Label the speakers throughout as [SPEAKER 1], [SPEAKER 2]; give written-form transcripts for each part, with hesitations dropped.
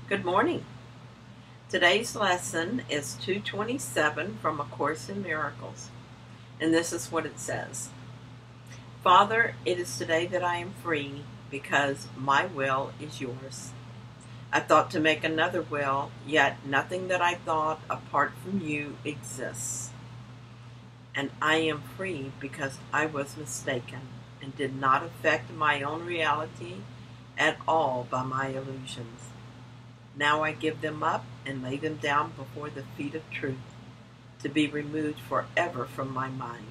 [SPEAKER 1] Good morning. Today's lesson is 227 from A Course in Miracles, and this is what it says. Father, it is today that I am free because my will is yours. I thought to make another will, yet nothing that I thought apart from you exists. And I am free because I was mistaken and did not affect my own reality at all by my illusions. Now I give them up and lay them down before the feet of truth, to be removed forever from my mind.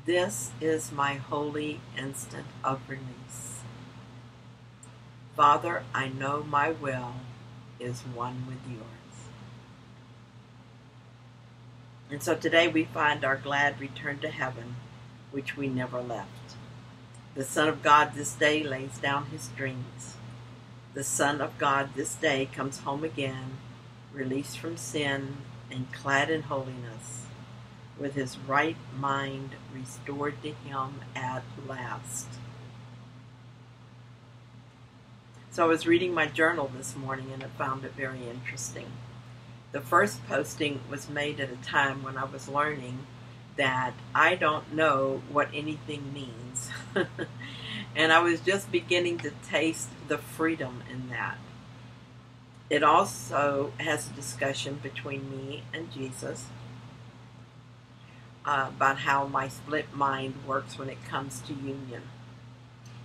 [SPEAKER 1] This is my holy instant of release. Father, I know my will is one with yours. And so today we find our glad return to heaven, which we never left. The Son of God this day lays down his dreams. The Son of God this day comes home again, released from sin and clad in holiness, with his right mind restored to him at last. So I was reading my journal this morning and I found it very interesting. The first posting was made at a time when I was learning that I don't know what anything means. And I was just beginning to taste the freedom in that. It also has a discussion between me and Jesus about how my split mind works when it comes to union.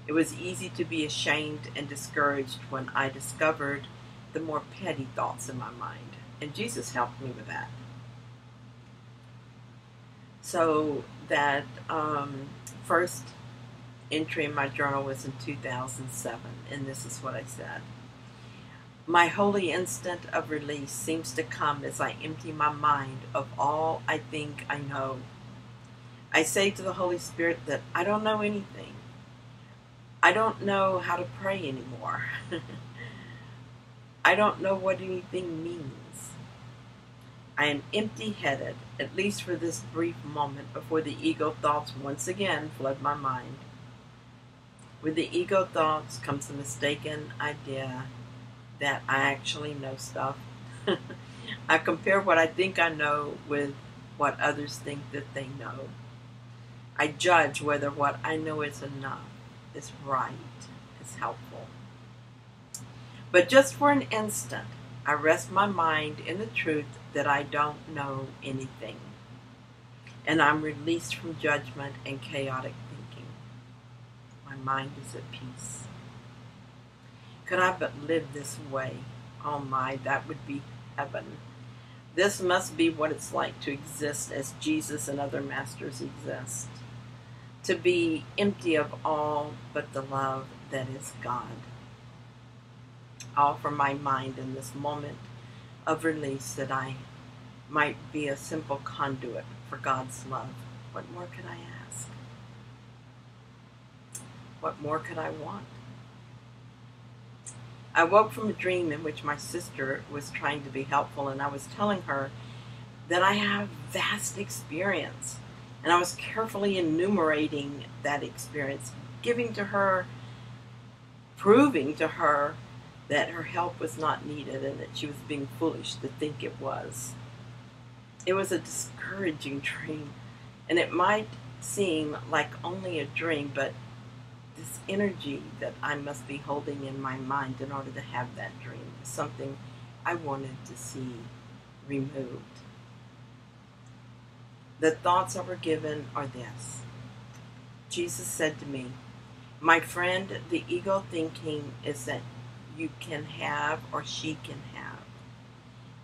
[SPEAKER 1] It was easy to be ashamed and discouraged when I discovered the more petty thoughts in my mind. And Jesus helped me with that. So that first entry in my journal was in 2007, and this is what I said. My holy instant of release seems to come as I empty my mind of all I think I know. I say to the Holy Spirit that I don't know anything. I don't know how to pray anymore. I don't know what anything means. I am empty-headed, at least for this brief moment before the ego thoughts once again flood my mind. With the ego thoughts comes the mistaken idea that I actually know stuff. I compare what I think I know with what others think that they know. I judge whether what I know is enough, is right, is helpful. But just for an instant, I rest my mind in the truth that I don't know anything. And I'm released from judgment and chaotic thinking. My mind is at peace. Could I but live this way? Oh my, that would be heaven. This must be what it's like to exist as Jesus and other masters exist. To be empty of all but the love that is God. I offer my mind in this moment of release that I might be a simple conduit for God's love. What more could I ask? What more could I want? I woke from a dream in which my sister was trying to be helpful, and I was telling her that I have vast experience. And I was carefully enumerating that experience, giving to her, proving to her that her help was not needed and that she was being foolish to think it was. It was a discouraging dream, and it might seem like only a dream, but this energy that I must be holding in my mind in order to have that dream is something I wanted to see removed. The thoughts I were given are this. Jesus said to me, my friend, the ego thinking is that you can have or she can have.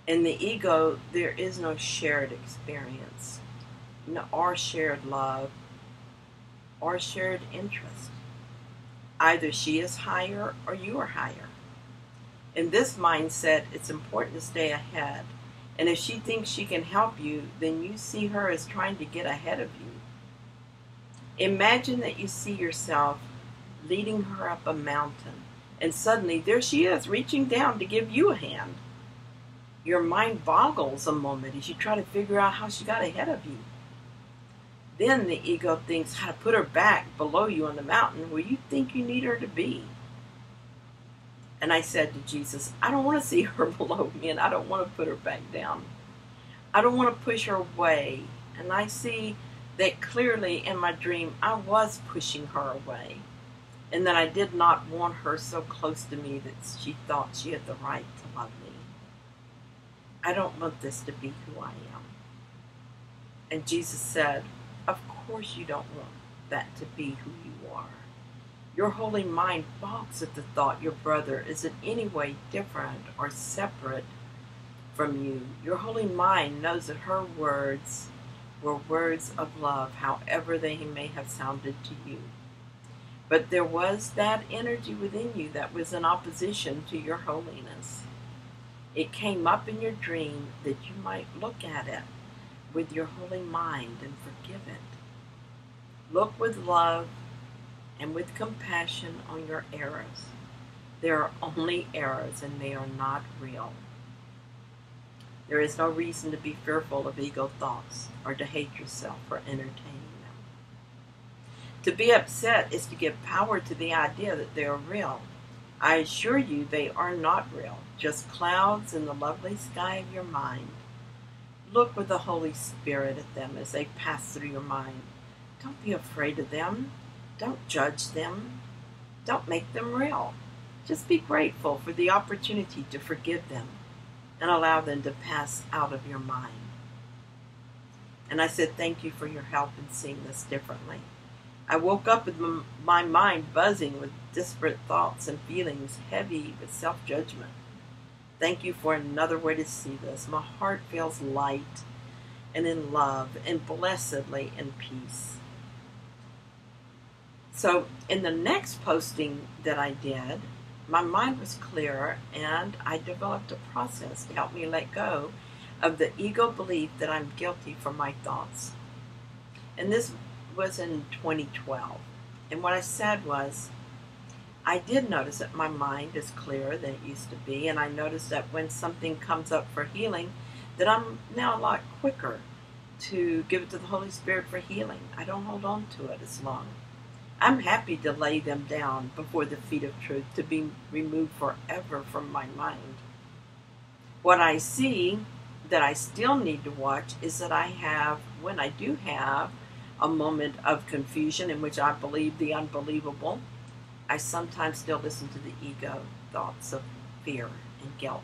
[SPEAKER 1] In the ego, there is no shared experience, or shared love, or shared interest. Either she is higher or you are higher. In this mindset, it's important to stay ahead. And if she thinks she can help you, then you see her as trying to get ahead of you. Imagine that you see yourself leading her up a mountain, and suddenly there she is reaching down to give you a hand. Your mind boggles a moment as you try to figure out how she got ahead of you. Then the ego thinks how to put her back below you on the mountain where you think you need her to be. And I said to Jesus, I don't want to see her below me, and I don't want to put her back down. I don't want to push her away. And I see that clearly in my dream I was pushing her away, and that I did not want her so close to me that she thought she had the right to love me. I don't want this to be who I am. And Jesus said, of course you don't want that to be who you are. Your holy mind balks at the thought your brother is in any way different or separate from you. Your holy mind knows that her words were words of love, however they may have sounded to you. But there was that energy within you that was in opposition to your holiness. It came up in your dream that you might look at it with your holy mind and forgive it. Look with love and with compassion on your errors. They are only errors, and they are not real. There is no reason to be fearful of ego thoughts or to hate yourself for entertaining them. To be upset is to give power to the idea that they are real. I assure you they are not real, just clouds in the lovely sky of your mind. Look with the Holy Spirit at them as they pass through your mind. Don't be afraid of them. Don't judge them. Don't make them real. Just be grateful for the opportunity to forgive them and allow them to pass out of your mind. And I said, thank you for your help in seeing this differently. I woke up with my mind buzzing with disparate thoughts and feelings, heavy with self-judgment. Thank you for another way to see this. My heart feels light and in love and blessedly in peace. So in the next posting that I did, my mind was clearer, and I developed a process to help me let go of the ego belief that I'm guilty for my thoughts. And this was in 2012. And what I said was, I did notice that my mind is clearer than it used to be, and I noticed that when something comes up for healing, that I'm now a lot quicker to give it to the Holy Spirit for healing. I don't hold on to it as long. I'm happy to lay them down before the feet of truth, to be removed forever from my mind. What I see that I still need to watch is that when I do have a moment of confusion in which I believe the unbelievable, I sometimes still listen to the ego thoughts of fear and guilt.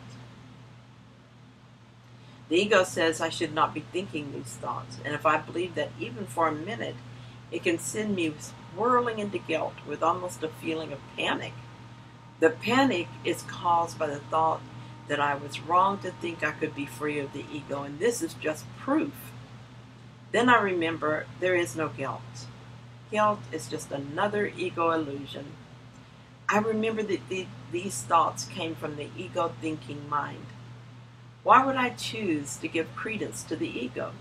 [SPEAKER 1] The ego says I should not be thinking these thoughts, and if I believe that even for a minute, it can send me whirling into guilt with almost a feeling of panic. The panic is caused by the thought that I was wrong to think I could be free of the ego, and this is just proof. Then I remember there is no guilt. Guilt is just another ego illusion. I remember that these thoughts came from the ego thinking mind. Why would I choose to give credence to the ego?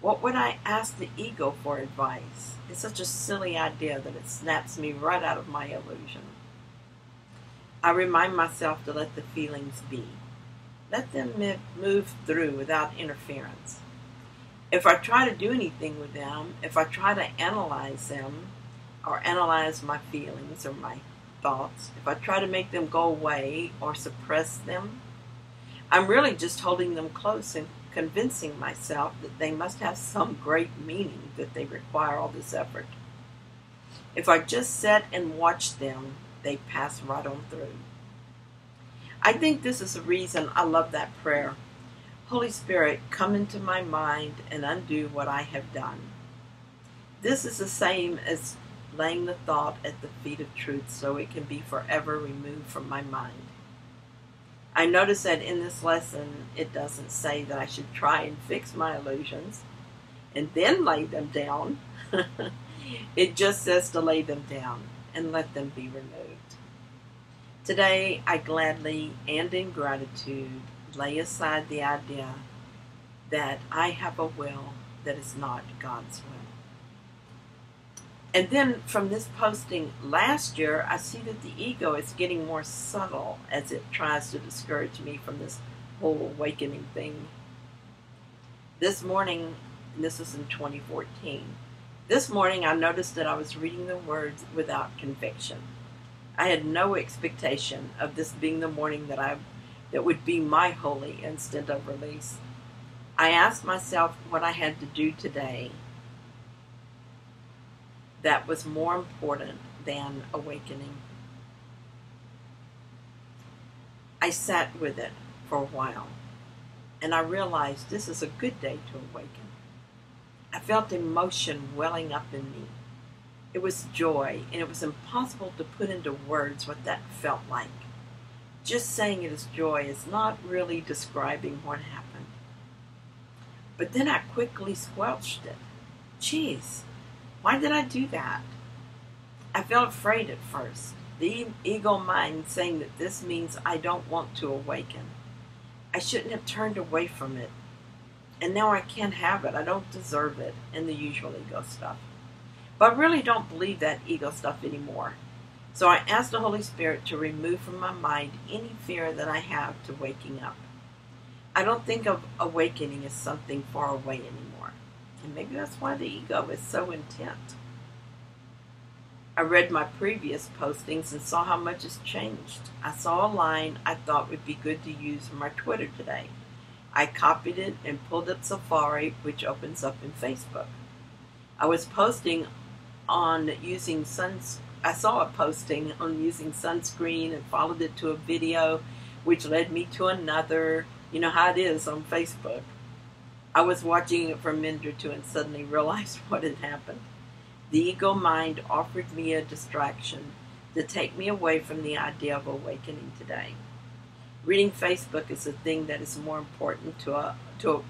[SPEAKER 1] What would I ask the ego for advice? It's such a silly idea that it snaps me right out of my illusion. I remind myself to let the feelings be. Let them move through without interference. If I try to do anything with them, if I try to analyze them, or analyze my feelings or my thoughts, if I try to make them go away or suppress them, I'm really just holding them close and convincing myself that they must have some great meaning, that they require all this effort. If I just sit and watch them, they pass right on through. I think this is the reason I love that prayer. Holy Spirit, come into my mind and undo what I have done. This is the same as laying the thought at the feet of truth so it can be forever removed from my mind. I notice that in this lesson, it doesn't say that I should try and fix my illusions and then lay them down. It just says to lay them down and let them be removed. Today, I gladly and in gratitude lay aside the idea that I have a will that is not God's will. And then from this posting last year, I see that the ego is getting more subtle as it tries to discourage me from this whole awakening thing. This morning, and this was in 2014, this morning I noticed that I was reading the words without conviction. I had no expectation of this being the morning that would be my holy instant of release. I asked myself what I had to do today that was more important than awakening. I sat with it for a while, and I realized this is a good day to awaken. I felt emotion welling up in me. It was joy, and it was impossible to put into words what that felt like. Just saying it is joy is not really describing what happened. But then I quickly squelched it. Geez, why did I do that? I felt afraid at first. The ego mind saying that this means I don't want to awaken. I shouldn't have turned away from it. And now I can't have it. I don't deserve it. And the usual ego stuff. But I really don't believe that ego stuff anymore. So I asked the Holy Spirit to remove from my mind any fear that I have to waking up. I don't think of awakening as something far away anymore. And maybe that's why the ego is so intent. I read my previous postings and saw how much has changed. I saw a line I thought would be good to use for my Twitter today. I copied it and pulled up Safari, which opens up in Facebook. I was posting on using I saw a posting on using sunscreen and followed it to a video, which led me to another. You know how it is on Facebook. I was watching it for a minute or two and suddenly realized what had happened. The ego mind offered me a distraction to take me away from the idea of awakening today. Reading Facebook is a thing that is more important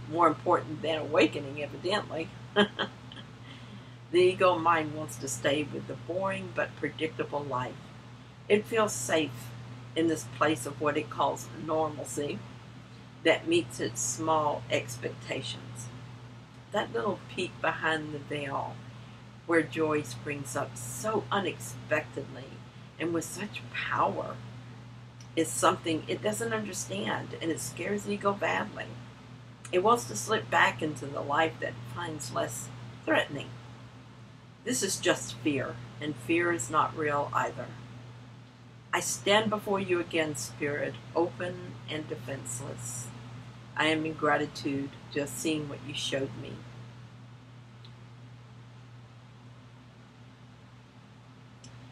[SPEAKER 1] more important than awakening, evidently. The ego mind wants to stay with the boring but predictable life. It feels safe in this place of what it calls normalcy that meets its small expectations. That little peek behind the veil where joy springs up so unexpectedly and with such power is something it doesn't understand, and it scares the ego badly. It wants to slip back into the life that it finds less threatening. This is just fear, and fear is not real either. I stand before you again, Spirit, open and defenseless. I am in gratitude just seeing what you showed me.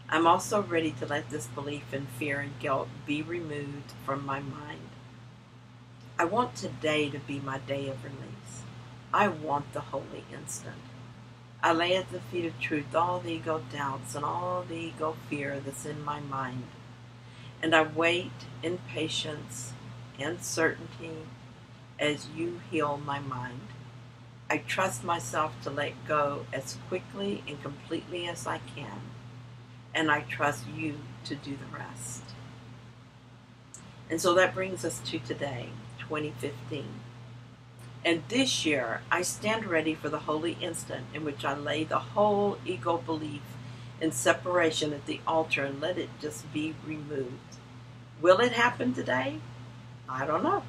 [SPEAKER 1] I'm also ready to let this belief in fear and guilt be removed from my mind. I want today to be my day of release. I want the holy instant. I lay at the feet of truth all the ego doubts and all the ego fear that's in my mind. And I wait in patience and certainty as you heal my mind. I trust myself to let go as quickly and completely as I can. And I trust you to do the rest. And so that brings us to today, 2015. And this year, I stand ready for the holy instant in which I lay the whole ego belief in separation at the altar and let it just be removed. Will it happen today? I don't know.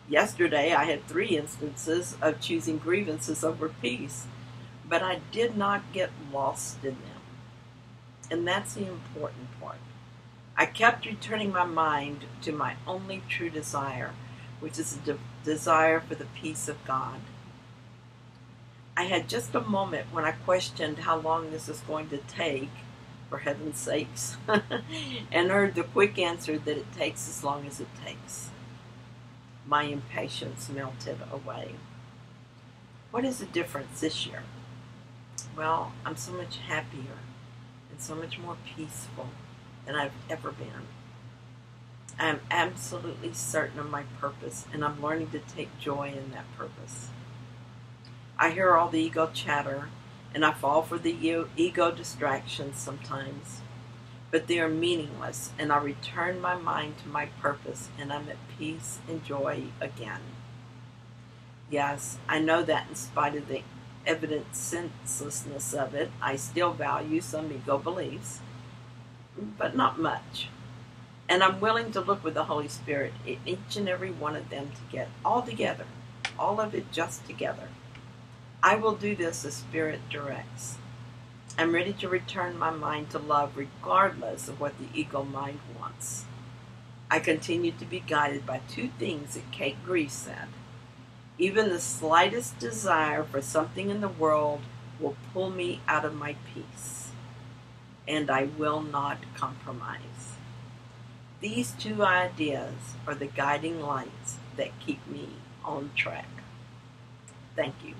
[SPEAKER 1] Yesterday, I had 3 instances of choosing grievances over peace, but I did not get lost in them. And that's the important part. I kept returning my mind to my only true desire, which is a desire for the peace of God. I had just a moment when I questioned how long this is going to take, for heaven's sakes, and heard the quick answer that it takes as long as it takes. My impatience melted away. What is the difference this year? Well, I'm so much happier and so much more peaceful than I've ever been. I am absolutely certain of my purpose, and I'm learning to take joy in that purpose. I hear all the ego chatter, and I fall for the ego distractions sometimes, but they are meaningless, and I return my mind to my purpose, and I'm at peace and joy again. Yes, I know that in spite of the evident senselessness of it, I still value some ego beliefs, but not much. And I'm willing to look with the Holy Spirit at each and every one of them all together, all of it just together. I will do this as Spirit directs. I'm ready to return my mind to love regardless of what the ego mind wants. I continue to be guided by two things that Kate Grease said. Even the slightest desire for something in the world will pull me out of my peace, and I will not compromise. These two ideas are the guiding lights that keep me on track. Thank you.